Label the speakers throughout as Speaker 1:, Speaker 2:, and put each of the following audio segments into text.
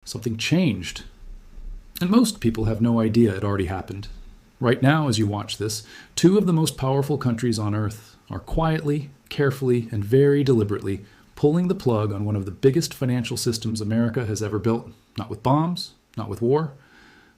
Speaker 1: Something changed. And most people have no idea it already happened. Right now, as you watch this, two of the most powerful countries on Earth are quietly, carefully, and very deliberately pulling the plug on one of the biggest financial systems America has ever built. Not with bombs, not with war,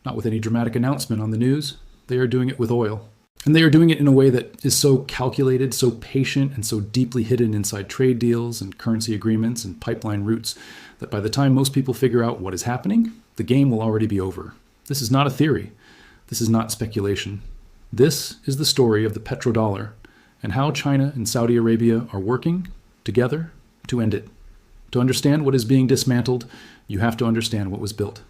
Speaker 1: not with any dramatic announcement on the news. They are doing it with oil. And they are doing it in a way that is so calculated, so patient, and so deeply hidden inside trade deals and currency agreements and pipeline routes that by the time most people figure out what is happening, the game will already be over. This is not a theory. This is not speculation. This is the story of the petrodollar and how China and Saudi Arabia are working together to end it. To understand what is being dismantled, you have to understand what was built.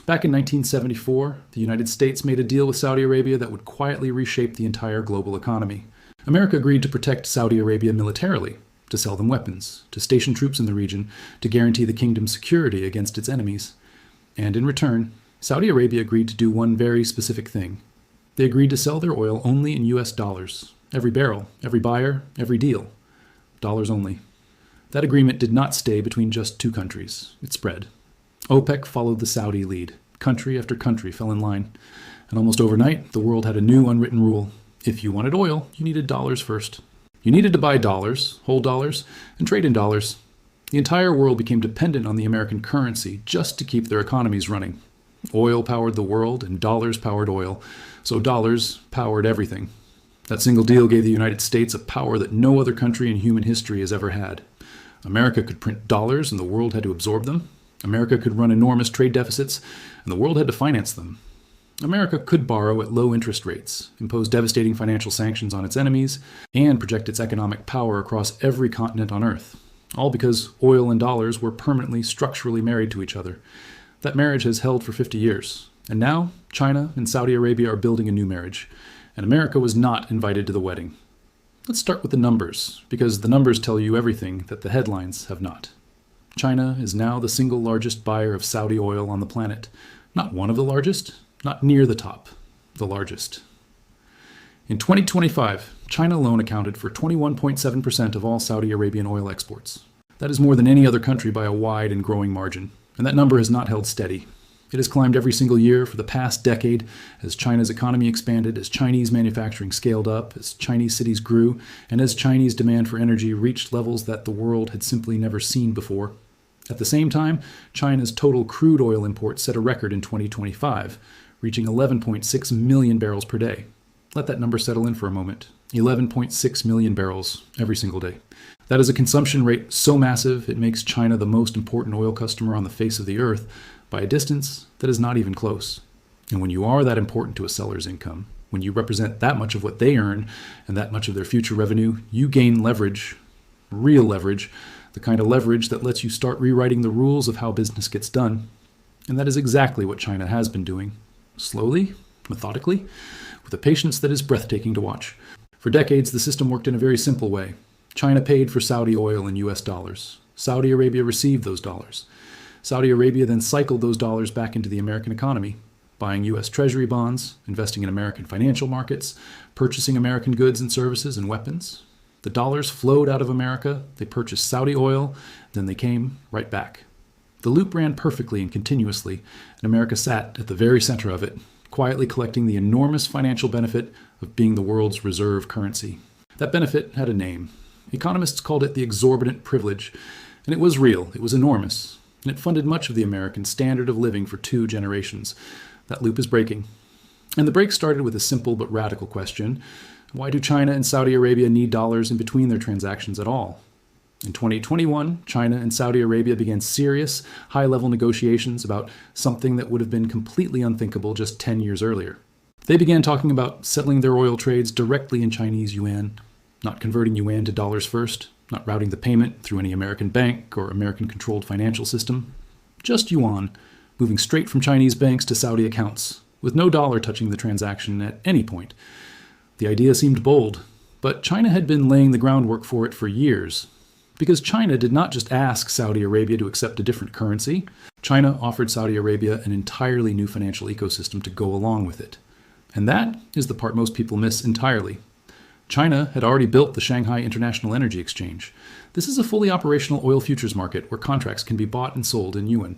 Speaker 1: Back in 1974, the United States made a deal with Saudi Arabia that would quietly reshape the entire global economy. America agreed to protect Saudi Arabia militarily, to sell them weapons, to station troops in the region, to guarantee the kingdom's security against its enemies. And in return, Saudi Arabia agreed to do one very specific thing. They agreed to sell their oil only in US dollars. Every barrel, every buyer, every deal. Dollars only. That agreement did not stay between just two countries. It spread. OPEC followed the Saudi lead. Country after country fell in line. And almost overnight, the world had a new unwritten rule. If you wanted oil, you needed dollars first. You needed to buy dollars, whole dollars, and trade in dollars. The entire world became dependent on the American currency just to keep their economies running. Oil powered the world, and dollars powered oil. So dollars powered everything. That single deal gave the United States a power that no other country in human history has ever had. America could print dollars, and the world had to absorb them. America could run enormous trade deficits, and the world had to finance them. America could borrow at low interest rates, impose devastating financial sanctions on its enemies, and project its economic power across every continent on Earth. All because oil and dollars were permanently, structurally married to each other. That marriage has held for 50 years. And now, China and Saudi Arabia are building a new marriage. And America was not invited to the wedding. Let's start with the numbers, because the numbers tell you everything that the headlines have not. China is now the single largest buyer of Saudi oil on the planet. Not one of the largest, not near the top, the largest. In 2025, China alone accounted for 21.7% of all Saudi Arabian oil exports. That is more than any other country by a wide and growing margin, and that number has not held steady. It has climbed every single year for the past decade as China's economy expanded, as Chinese manufacturing scaled up, as Chinese cities grew, and as Chinese demand for energy reached levels that the world had simply never seen before. At the same time, China's total crude oil imports set a record in 2025, reaching 11.6 million barrels per day. Let that number settle in for a moment. 11.6 million barrels every single day. That is a consumption rate so massive it makes China the most important oil customer on the face of the earth by a distance that is not even close. And when you are that important to a seller's income, when you represent that much of what they earn and that much of their future revenue, you gain leverage, real leverage, the kind of leverage that lets you start rewriting the rules of how business gets done. And that is exactly what China has been doing. Slowly, methodically, with a patience that is breathtaking to watch. For decades, the system worked in a very simple way. China paid for Saudi oil in US dollars. Saudi Arabia received those dollars. Saudi Arabia then cycled those dollars back into the American economy, buying US Treasury bonds, investing in American financial markets, purchasing American goods and services and weapons. The dollars flowed out of America, they purchased Saudi oil, then they came right back. The loop ran perfectly and continuously, and America sat at the very center of it, quietly collecting the enormous financial benefit of being the world's reserve currency. That benefit had a name. Economists called it the exorbitant privilege, and it was real, it was enormous, and it funded much of the American standard of living for 2 generations. That loop is breaking. And the break started with a simple but radical question. Why do China and Saudi Arabia need dollars in between their transactions at all? In 2021, China and Saudi Arabia began serious, high-level negotiations about something that would have been completely unthinkable just 10 years earlier. They began talking about settling their oil trades directly in Chinese yuan, not converting yuan to dollars first, not routing the payment through any American bank or American-controlled financial system. Just yuan, moving straight from Chinese banks to Saudi accounts, with no dollar touching the transaction at any point. The idea seemed bold, but China had been laying the groundwork for it for years. Because China did not just ask Saudi Arabia to accept a different currency, China offered Saudi Arabia an entirely new financial ecosystem to go along with it. And that is the part most people miss entirely. China had already built the Shanghai International Energy Exchange. This is a fully operational oil futures market where contracts can be bought and sold in yuan.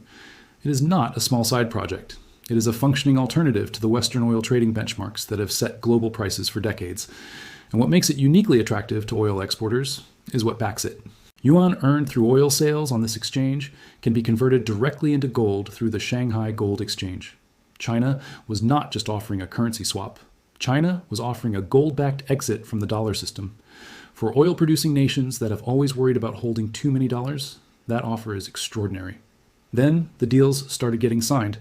Speaker 1: It is not a small side project. It is a functioning alternative to the Western oil trading benchmarks that have set global prices for decades. And what makes it uniquely attractive to oil exporters is what backs it. Yuan earned through oil sales on this exchange can be converted directly into gold through the Shanghai Gold Exchange. China was not just offering a currency swap. China was offering a gold-backed exit from the dollar system. For oil-producing nations that have always worried about holding too many dollars, that offer is extraordinary. Then the deals started getting signed.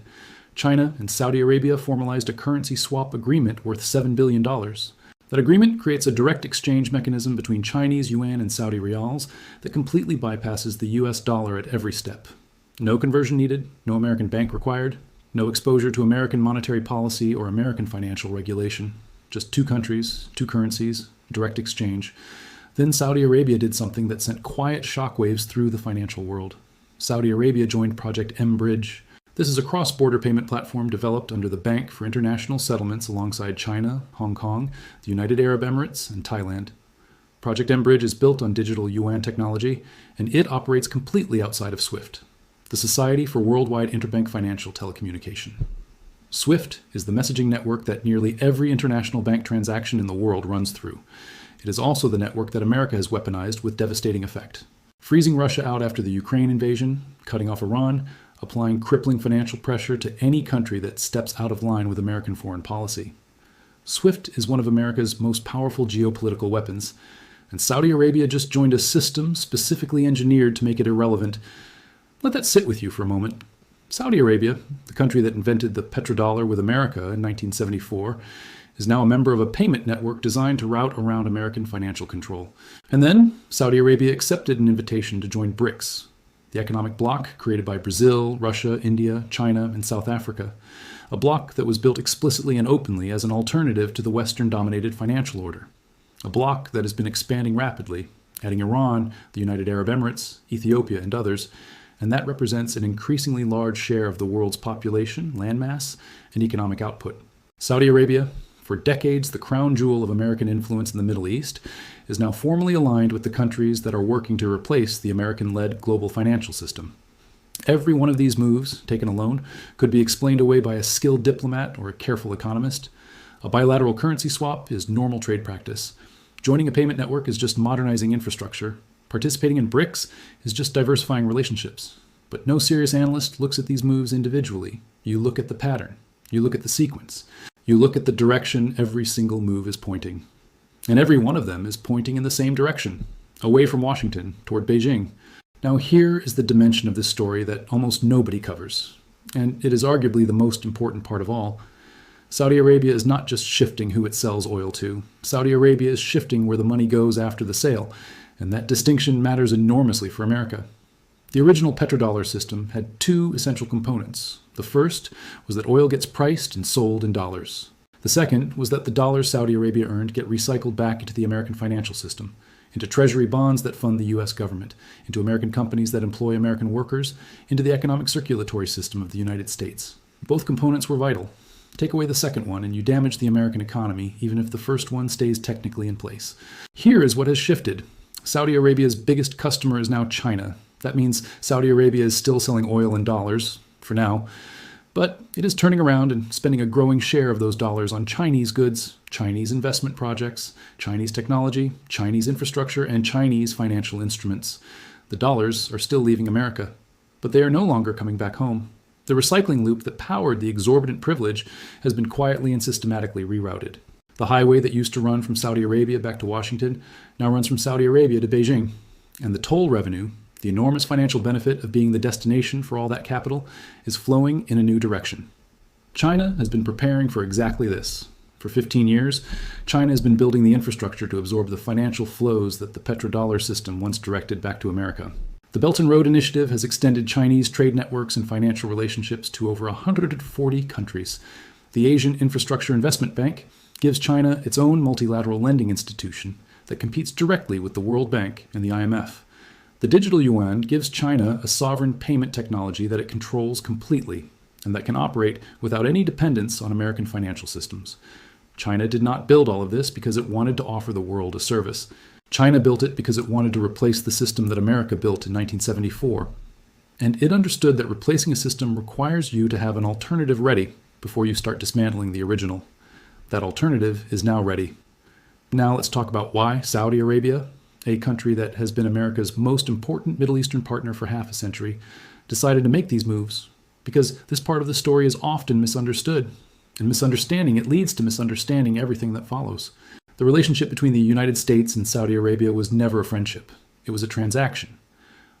Speaker 1: China and Saudi Arabia formalized a currency swap agreement worth $7 billion. That agreement creates a direct exchange mechanism between Chinese yuan and Saudi riyals that completely bypasses the US dollar at every step. No conversion needed, no American bank required, no exposure to American monetary policy or American financial regulation. Just two countries, two currencies, direct exchange. Then Saudi Arabia did something that sent quiet shockwaves through the financial world. Saudi Arabia joined Project mBridge. This is a cross-border payment platform developed under the Bank for International Settlements alongside China, Hong Kong, the United Arab Emirates, and Thailand. Project mBridge is built on digital yuan technology, and it operates completely outside of SWIFT, the Society for Worldwide Interbank Financial Telecommunication. SWIFT is the messaging network that nearly every international bank transaction in the world runs through. It is also the network that America has weaponized with devastating effect. Freezing Russia out after the Ukraine invasion, cutting off Iran, applying crippling financial pressure to any country that steps out of line with American foreign policy. SWIFT is one of America's most powerful geopolitical weapons, and Saudi Arabia just joined a system specifically engineered to make it irrelevant. Let that sit with you for a moment. Saudi Arabia, the country that invented the Petrodollar with America in 1974, is now a member of a payment network designed to route around American financial control. And then Saudi Arabia accepted an invitation to join BRICS, the economic bloc created by Brazil, Russia, India, China, and South Africa, a bloc that was built explicitly and openly as an alternative to the Western-dominated financial order, a bloc that has been expanding rapidly, adding Iran, the United Arab Emirates, Ethiopia, and others, and that represents an increasingly large share of the world's population, landmass, and economic output. Saudi Arabia, for decades the crown jewel of American influence in the Middle East, is now formally aligned with the countries that are working to replace the American-led global financial system. Every one of these moves, taken alone, could be explained away by a skilled diplomat or a careful economist. A bilateral currency swap is normal trade practice. Joining a payment network is just modernizing infrastructure. Participating in BRICS is just diversifying relationships. But no serious analyst looks at these moves individually. You look at the pattern. You look at the sequence. You look at the direction every single move is pointing. And every one of them is pointing in the same direction, away from Washington, toward Beijing. Now here is the dimension of this story that almost nobody covers, and it is arguably the most important part of all. Saudi Arabia is not just shifting who it sells oil to. Saudi Arabia is shifting where the money goes after the sale, and that distinction matters enormously for America. The original petrodollar system had two essential components. The first was that oil gets priced and sold in dollars. The second was that the dollars Saudi Arabia earned get recycled back into the American financial system, into treasury bonds that fund the U.S. government, into American companies that employ American workers, into the economic circulatory system of the United States. Both components were vital. Take away the second one and you damage the American economy, even if the first one stays technically in place. Here is what has shifted. Saudi Arabia's biggest customer is now China. That means Saudi Arabia is still selling oil in dollars, for now, but it is turning around and spending a growing share of those dollars on Chinese goods, Chinese investment projects, Chinese technology, Chinese infrastructure, and Chinese financial instruments. The dollars are still leaving America, but they are no longer coming back home. The recycling loop that powered the exorbitant privilege has been quietly and systematically rerouted. The highway that used to run from Saudi Arabia back to Washington now runs from Saudi Arabia to Beijing, and the toll revenue, the enormous financial benefit of being the destination for all that capital, is flowing in a new direction. China has been preparing for exactly this. For 15 years, China has been building the infrastructure to absorb the financial flows that the petrodollar system once directed back to America. The Belt and Road Initiative has extended Chinese trade networks and financial relationships to over 140 countries. The Asian Infrastructure Investment Bank gives China its own multilateral lending institution that competes directly with the World Bank and the IMF. The digital yuan gives China a sovereign payment technology that it controls completely and that can operate without any dependence on American financial systems. China did not build all of this because it wanted to offer the world a service. China built it because it wanted to replace the system that America built in 1974. And it understood that replacing a system requires you to have an alternative ready before you start dismantling the original. That alternative is now ready. Now let's talk about why Saudi Arabia, a country that has been America's most important Middle Eastern partner for half a century, decided to make these moves. Because this part of the story is often misunderstood. And misunderstanding, it leads to misunderstanding everything that follows. The relationship between the United States and Saudi Arabia was never a friendship. It was a transaction.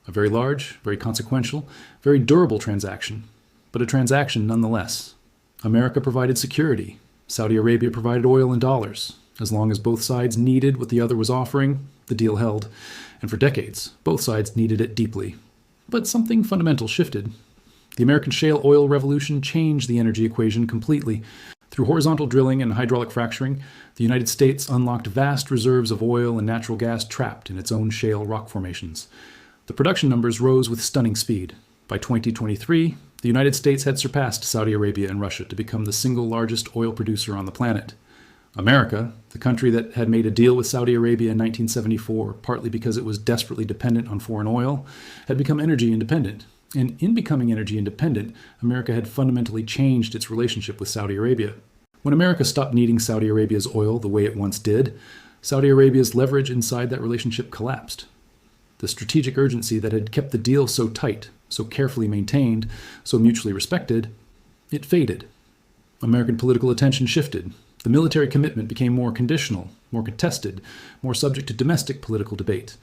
Speaker 1: A very large, very consequential, very durable transaction, but a transaction nonetheless. America provided security. Saudi Arabia provided oil and dollars. As long as both sides needed what the other was offering, the deal held. And for decades, both sides needed it deeply. But something fundamental shifted. The American shale oil revolution changed the energy equation completely. Through horizontal drilling and hydraulic fracturing, the United States unlocked vast reserves of oil and natural gas trapped in its own shale rock formations. The production numbers rose with stunning speed. By 2023, the United States had surpassed Saudi Arabia and Russia to become the single largest oil producer on the planet. America, the country that had made a deal with Saudi Arabia in 1974, partly because it was desperately dependent on foreign oil, had become energy independent. And in becoming energy independent, America had fundamentally changed its relationship with Saudi Arabia. When America stopped needing Saudi Arabia's oil the way it once did, Saudi Arabia's leverage inside that relationship collapsed. The strategic urgency that had kept the deal so tight, so carefully maintained, so mutually respected, it faded. American political attention shifted. The military commitment became more conditional, more contested, more subject to domestic political debate.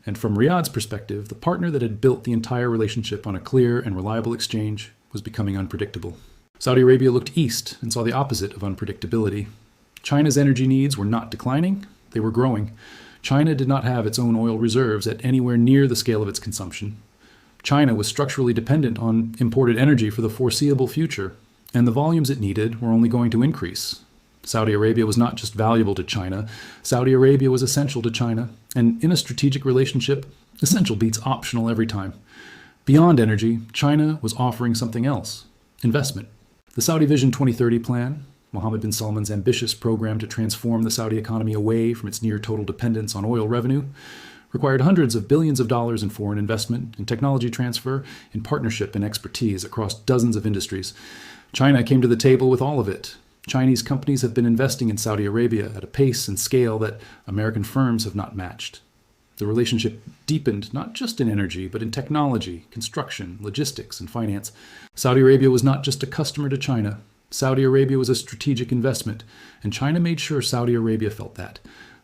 Speaker 1: And from Riyadh's perspective, the partner that had built the entire relationship on a clear and reliable exchange was becoming unpredictable. Saudi Arabia looked east and saw the opposite of unpredictability. China's energy needs were not declining, they were growing. China did not have its own oil reserves at anywhere near the scale of its consumption. China was structurally dependent on imported energy for the foreseeable future, and the volumes it needed were only going to increase. Saudi Arabia was not just valuable to China, Saudi Arabia was essential to China, and in a strategic relationship, essential beats optional every time. Beyond energy, China was offering something else: investment. The Saudi Vision 2030 plan, Mohammed bin Salman's ambitious program to transform the Saudi economy away from its near-total dependence on oil revenue, required hundreds of billions of dollars in foreign investment, in technology transfer, in partnership and expertise across dozens of industries. China came to the table with all of it. Chinese companies have been investing in Saudi Arabia at a pace and scale that American firms have not matched. The relationship deepened not just in energy, but in technology, construction, logistics, and finance. Saudi Arabia was not just a customer to China. Saudi Arabia was a strategic investment, and China made sure Saudi Arabia felt that.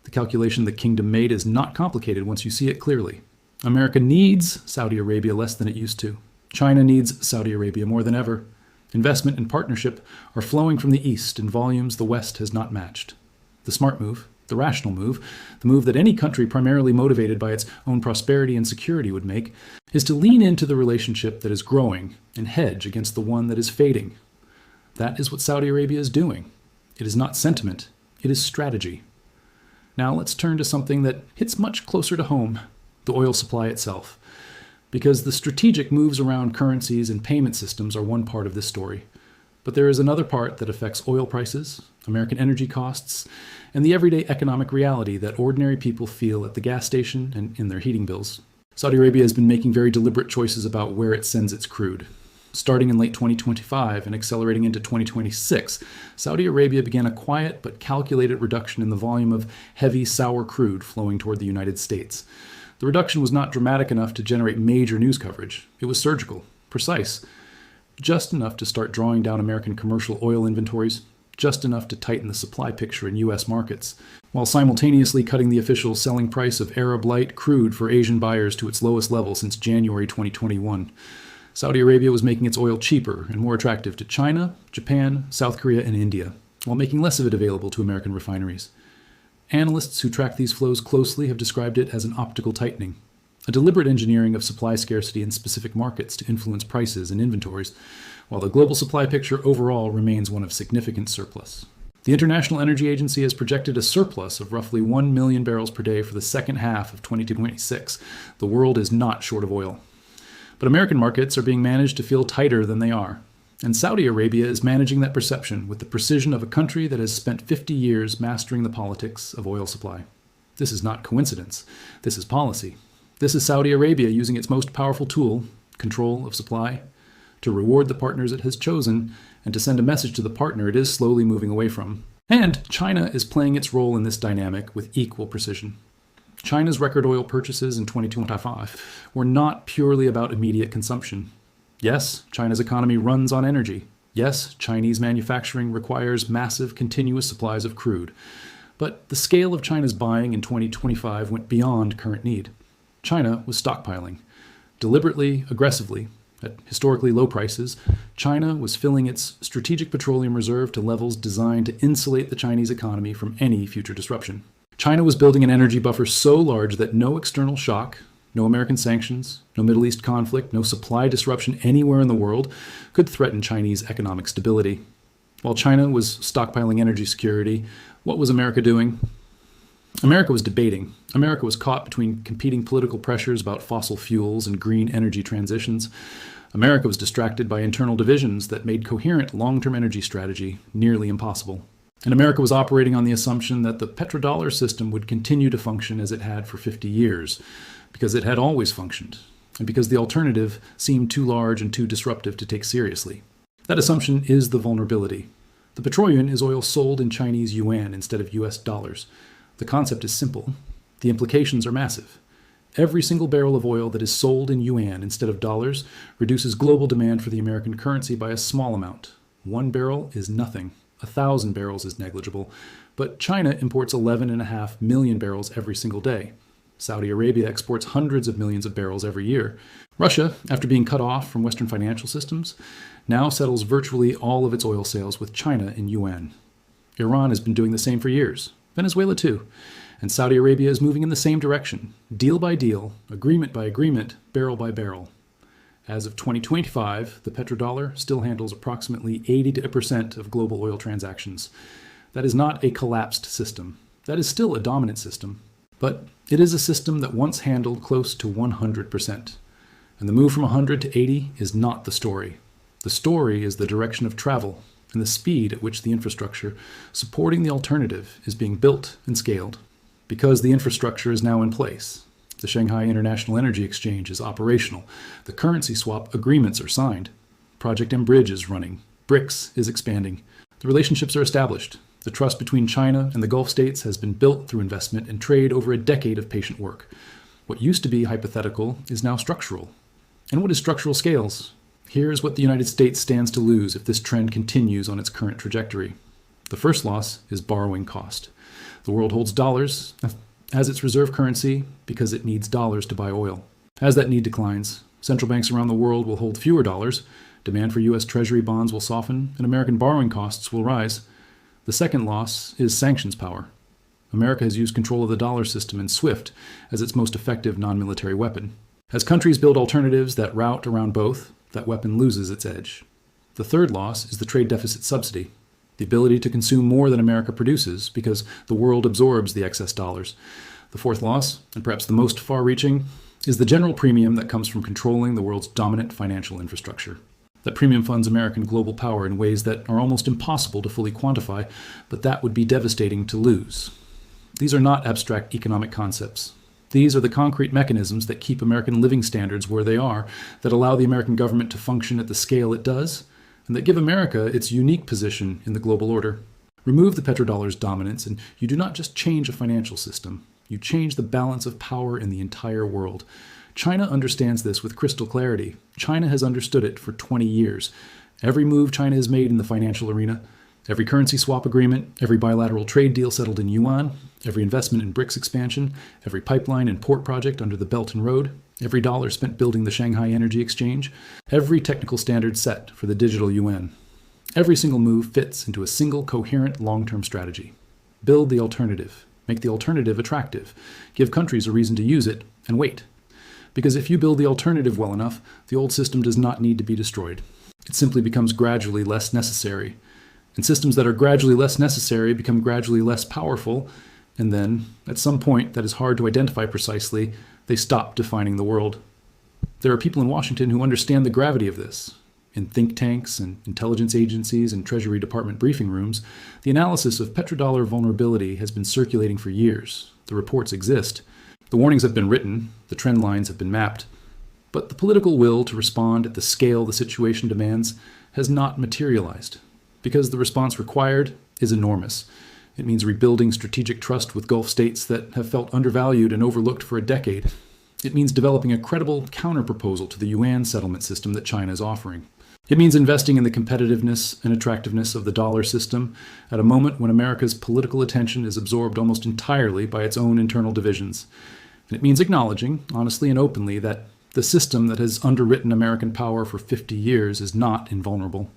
Speaker 1: The calculation the kingdom made is not complicated once you see it clearly. America needs Saudi Arabia less than it used to. China needs Saudi Arabia more than ever. Investment and partnership are flowing from the East in volumes the West has not matched. The smart move, the rational move, the move that any country primarily motivated by its own prosperity and security would make, is to lean into the relationship that is growing and hedge against the one that is fading. That is what Saudi Arabia is doing. It is not sentiment, it is strategy. Now let's turn to something that hits much closer to home, the oil supply itself. Because the strategic moves around currencies and payment systems are one part of this story. But there is another part that affects oil prices, American energy costs, and the everyday economic reality that ordinary people feel at the gas station and in their heating bills. Saudi Arabia has been making very deliberate choices about where it sends its crude. Starting in late 2025 and accelerating into 2026, Saudi Arabia began a quiet but calculated reduction in the volume of heavy, sour crude flowing toward the United States. The reduction was not dramatic enough to generate major news coverage. It was surgical, precise, just enough to start drawing down American commercial oil inventories, just enough to tighten the supply picture in U.S. markets, while simultaneously cutting the official selling price of Arab Light crude for Asian buyers to its lowest level since January 2021. Saudi Arabia was making its oil cheaper and more attractive to China, Japan, South Korea, and India, while making less of it available to American refineries. Analysts who track these flows closely have described it as an optical tightening, a deliberate engineering of supply scarcity in specific markets to influence prices and inventories, while the global supply picture overall remains one of significant surplus. The International Energy Agency has projected a surplus of roughly 1 million barrels per day for the second half of 2026. The world is not short of oil. But American markets are being managed to feel tighter than they are. And Saudi Arabia is managing that perception with the precision of a country that has spent 50 years mastering the politics of oil supply. This is not coincidence. This is policy. This is Saudi Arabia using its most powerful tool, control of supply, to reward the partners it has chosen, and to send a message to the partner it is slowly moving away from. And China is playing its role in this dynamic with equal precision. China's record oil purchases in 2025 were not purely about immediate consumption. Yes, China's economy runs on energy. Yes, Chinese manufacturing requires massive continuous supplies of crude. But the scale of China's buying in 2025 went beyond current need. China was stockpiling. Deliberately, aggressively, at historically low prices, China was filling its strategic petroleum reserve to levels designed to insulate the Chinese economy from any future disruption. China was building an energy buffer so large that no external shock, no American sanctions, no Middle East conflict, no supply disruption anywhere in the world could threaten Chinese economic stability. While China was stockpiling energy security, what was America doing? America was debating. America was caught between competing political pressures about fossil fuels and green energy transitions. America was distracted by internal divisions that made coherent long-term energy strategy nearly impossible. And America was operating on the assumption that the Petrodollar system would continue to function as it had for 50 years, because it had always functioned, and because the alternative seemed too large and too disruptive to take seriously. That assumption is the vulnerability. The Petroyuan is oil sold in Chinese yuan instead of US dollars. The concept is simple. The implications are massive. Every single barrel of oil that is sold in yuan instead of dollars reduces global demand for the American currency by a small amount. 1 barrel is nothing. 1,000 barrels is negligible. But China imports 11.5 million barrels every single day. Saudi Arabia exports hundreds of millions of barrels every year. Russia, after being cut off from Western financial systems, now settles virtually all of its oil sales with China in yuan. Iran has been doing the same for years. Venezuela too. And Saudi Arabia is moving in the same direction, deal by deal, agreement by agreement, barrel by barrel. As of 2025, the petrodollar still handles approximately 80% of global oil transactions. That is not a collapsed system. That is still a dominant system. But it is a system that once handled close to 100%. And the move from 100 to 80 is not the story. The story is the direction of travel and the speed at which the infrastructure supporting the alternative is being built and scaled. Because the infrastructure is now in place. The Shanghai International Energy Exchange is operational. The currency swap agreements are signed. Project mBridge is running. BRICS is expanding. The relationships are established. The trust between China and the Gulf states has been built through investment and trade over a decade of patient work. What used to be hypothetical is now structural. And what is structural scales? Here is what the United States stands to lose if this trend continues on its current trajectory. The first loss is borrowing cost. The world holds dollars as its reserve currency because it needs dollars to buy oil. As that need declines, central banks around the world will hold fewer dollars, demand for U.S. Treasury bonds will soften, and American borrowing costs will rise. The second loss is sanctions power. America has used control of the dollar system and SWIFT as its most effective non-military weapon. As countries build alternatives that route around both, that weapon loses its edge. The third loss is the trade deficit subsidy, the ability to consume more than America produces because the world absorbs the excess dollars. The fourth loss, and perhaps the most far-reaching, is the general premium that comes from controlling the world's dominant financial infrastructure. That premium funds American global power in ways that are almost impossible to fully quantify, but that would be devastating to lose. These are not abstract economic concepts. These are the concrete mechanisms that keep American living standards where they are, that allow the American government to function at the scale it does, and that give America its unique position in the global order. Remove the petrodollar's dominance, and you do not just change a financial system. You change the balance of power in the entire world. China understands this with crystal clarity. China has understood it for 20 years. Every move China has made in the financial arena, every currency swap agreement, every bilateral trade deal settled in yuan, every investment in BRICS expansion, every pipeline and port project under the Belt and Road, every dollar spent building the Shanghai Energy Exchange, every technical standard set for the digital yuan. Every single move fits into a single coherent long-term strategy. Build the alternative. Make the alternative attractive. Give countries a reason to use it, and wait. Because if you build the alternative well enough, the old system does not need to be destroyed. It simply becomes gradually less necessary. And systems that are gradually less necessary become gradually less powerful, and then, at some point that is hard to identify precisely, they stop defining the world. There are people in Washington who understand the gravity of this. In think tanks and intelligence agencies and Treasury Department briefing rooms, the analysis of petrodollar vulnerability has been circulating for years. The reports exist. The warnings have been written. The trend lines have been mapped. But the political will to respond at the scale the situation demands has not materialized, because the response required is enormous. It means rebuilding strategic trust with Gulf states that have felt undervalued and overlooked for a decade. It means developing a credible counterproposal to the yuan settlement system that China is offering. It means investing in the competitiveness and attractiveness of the dollar system at a moment when America's political attention is absorbed almost entirely by its own internal divisions. And it means acknowledging, honestly and openly, that the system that has underwritten American power for 50 years is not invulnerable,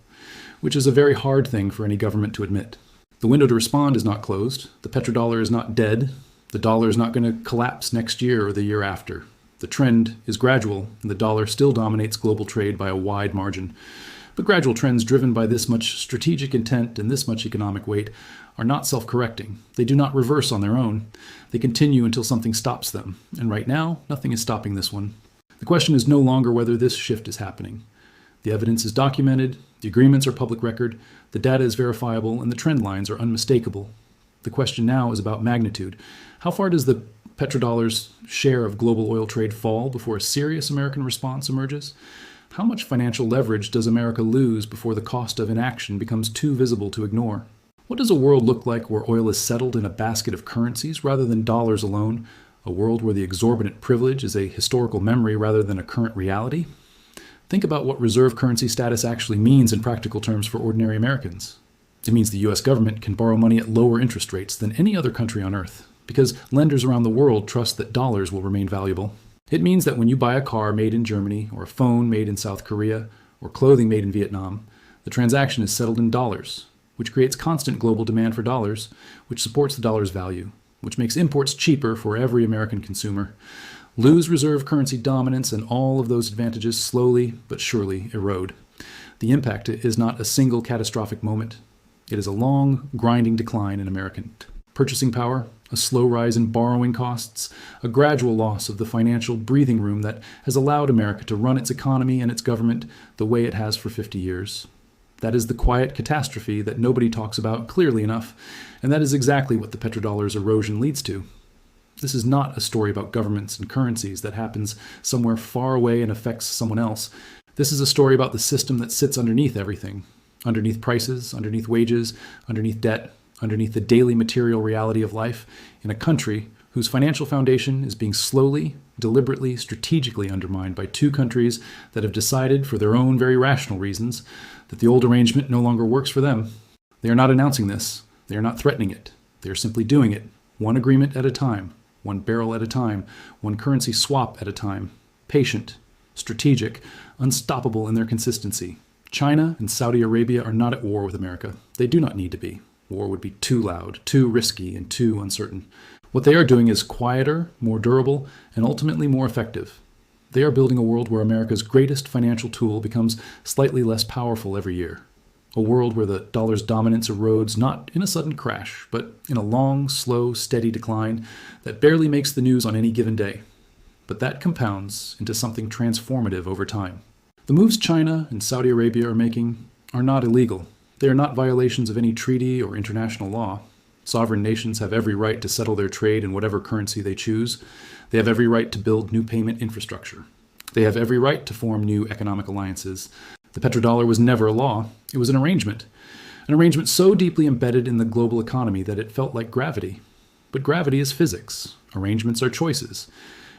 Speaker 1: which is a very hard thing for any government to admit. The window to respond is not closed. The petrodollar is not dead. The dollar is not going to collapse next year or the year after. The trend is gradual, and the dollar still dominates global trade by a wide margin. But gradual trends driven by this much strategic intent and this much economic weight are not self-correcting. They do not reverse on their own. They continue until something stops them. And right now, nothing is stopping this one. The question is no longer whether this shift is happening. The evidence is documented, the agreements are public record, the data is verifiable, and the trend lines are unmistakable. The question now is about magnitude. How far does the petrodollar's share of global oil trade fall before a serious American response emerges? How much financial leverage does America lose before the cost of inaction becomes too visible to ignore? What does a world look like where oil is settled in a basket of currencies rather than dollars alone? A world where the exorbitant privilege is a historical memory rather than a current reality? Think about what reserve currency status actually means in practical terms for ordinary Americans. It means the US government can borrow money at lower interest rates than any other country on earth, because lenders around the world trust that dollars will remain valuable. It means that when you buy a car made in Germany, or a phone made in South Korea, or clothing made in Vietnam, the transaction is settled in dollars, which creates constant global demand for dollars, which supports the dollar's value, which makes imports cheaper for every American consumer. Lose reserve currency dominance and all of those advantages slowly but surely erode. The impact is not a single catastrophic moment. It is a long, grinding decline in American purchasing power, a slow rise in borrowing costs, a gradual loss of the financial breathing room that has allowed America to run its economy and its government the way it has for 50 years. That is the quiet catastrophe that nobody talks about clearly enough, and that is exactly what the petrodollar's erosion leads to. This is not a story about governments and currencies that happens somewhere far away and affects someone else. This is a story about the system that sits underneath everything, underneath prices, underneath wages, underneath debt, underneath the daily material reality of life in a country whose financial foundation is being slowly, deliberately, strategically undermined by two countries that have decided, for their own very rational reasons, that the old arrangement no longer works for them. They are not announcing this. They are not threatening it. They are simply doing it, one agreement at a time, one barrel at a time, one currency swap at a time. Patient, strategic, unstoppable in their consistency. China and Saudi Arabia are not at war with America. They do not need to be. War would be too loud, too risky, and too uncertain. What they are doing is quieter, more durable, and ultimately more effective. They are building a world where America's greatest financial tool becomes slightly less powerful every year. A world where the dollar's dominance erodes not in a sudden crash, but in a long, slow, steady decline that barely makes the news on any given day. But that compounds into something transformative over time. The moves China and Saudi Arabia are making are not illegal. They are not violations of any treaty or international law. Sovereign nations have every right to settle their trade in whatever currency they choose. They have every right to build new payment infrastructure. They have every right to form new economic alliances. The petrodollar was never a law. It was an arrangement so deeply embedded in the global economy that it felt like gravity. But gravity is physics. Arrangements are choices.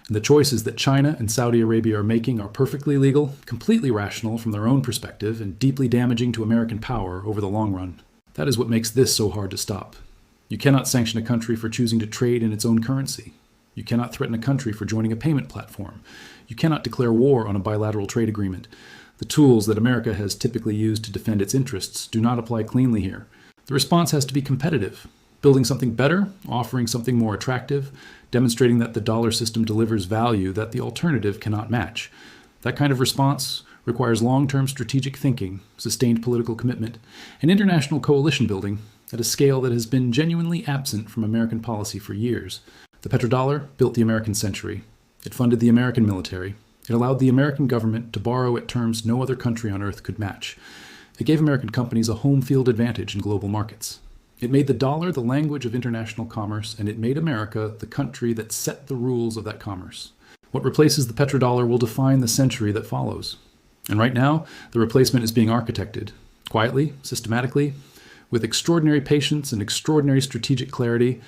Speaker 1: And the choices that China and Saudi Arabia are making are perfectly legal, completely rational from their own perspective, and deeply damaging to American power over the long run. That is what makes this so hard to stop. You cannot sanction a country for choosing to trade in its own currency. You cannot threaten a country for joining a payment platform. You cannot declare war on a bilateral trade agreement. The tools that America has typically used to defend its interests do not apply cleanly here. The response has to be competitive, building something better, offering something more attractive, demonstrating that the dollar system delivers value that the alternative cannot match. That kind of response requires long-term strategic thinking, sustained political commitment, and international coalition building at a scale that has been genuinely absent from American policy for years. The petrodollar built the American century. It funded the American military. It allowed the American government to borrow at terms no other country on earth could match. It gave American companies a home field advantage in global markets. It made the dollar the language of international commerce, and it made America the country that set the rules of that commerce. What replaces the petrodollar will define the century that follows. And right now, the replacement is being architected, quietly, systematically, with extraordinary patience and extraordinary strategic clarity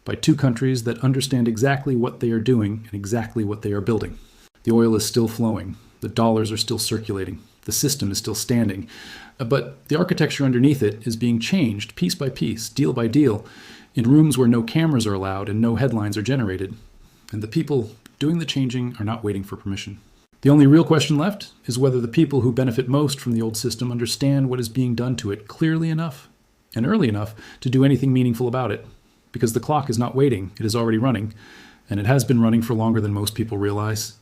Speaker 1: by two countries that understand exactly what they are doing and exactly what they are building. The oil is still flowing. The dollars are still circulating. The system is still standing. But the architecture underneath it is being changed piece by piece, deal by deal, in rooms where no cameras are allowed and no headlines are generated. And the people doing the changing are not waiting for permission. The only real question left is whether the people who benefit most from the old system understand what is being done to it clearly enough and early enough to do anything meaningful about it. Because the clock is not waiting, it is already running, and it has been running for longer than most people realize.